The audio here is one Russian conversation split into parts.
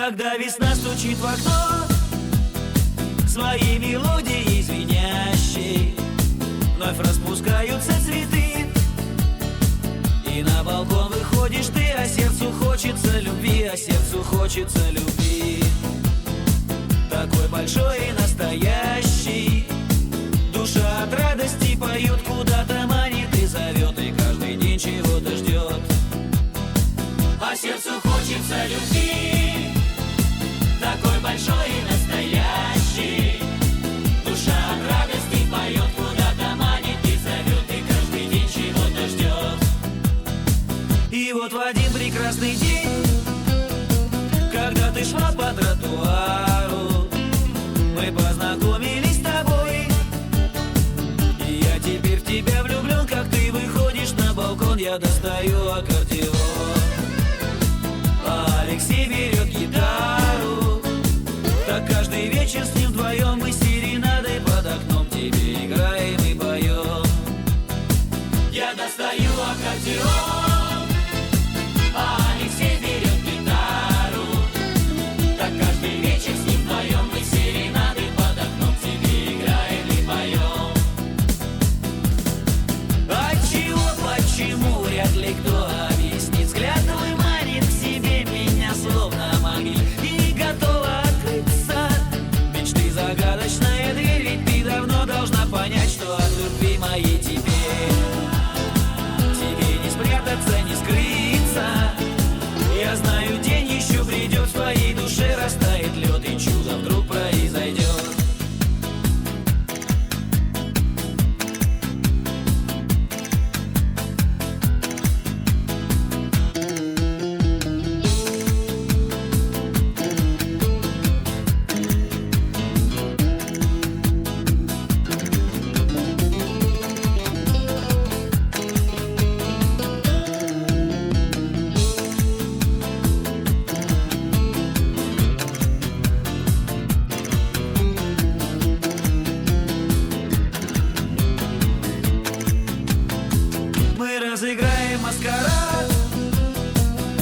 Когда весна стучит в окно своей мелодией звенящей, вновь распускаются цветы, и на балкон выходишь ты, а сердцу хочется любви, а сердцу хочется любви. Такой большой и настоящий, душа от радости поет, куда-то манит и зовет, и каждый день чего-то ждет. А сердцу хочется любви, такой большой и настоящий, душа от радости поет, куда-то манит и зовет, и каждый день чего-то ждет. И вот в один прекрасный день, когда ты шла по тротуару, мы познакомились с тобой, и я теперь в тебя влюблен. Как ты выходишь на балкон, я достаю аккордеон, а Алексей берет гитару. Так каждый вечер с ним вдвоем мы серенадой под окном тебе играем и поем. Я достаю аккордеон, а Алексей берет гитару. Так каждый вечер с ним вдвоем мы серенадой под окном тебе играем и поем. Отчего, почему, вряд ли кто объяснит. Взгляд твой манит к себе меня словно магнит, и готова открыться мечты загадочная дверь. Ведь ты давно должна понять, что от любви моей тебе не спрятаться, не скрыться. Я знаю, день еще придет, в твоей душе растает лед, и чудо вдруг произойдет. Разыграем маскарад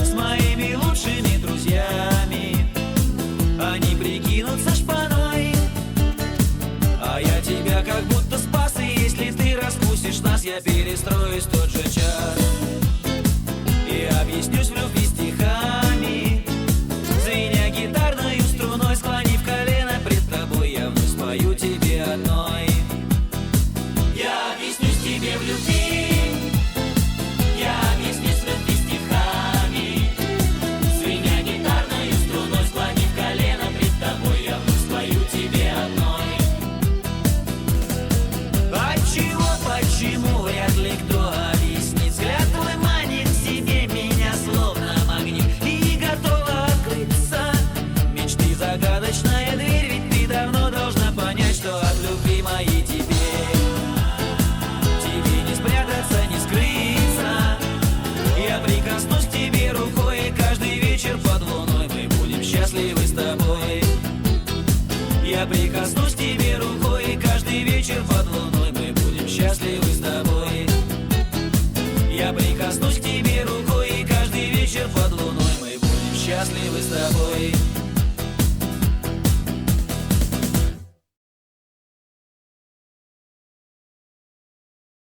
с моими лучшими друзьями. Они прикинутся шпаной, а я тебя как будто спас. И если ты раскусишь нас, я перестроюсь.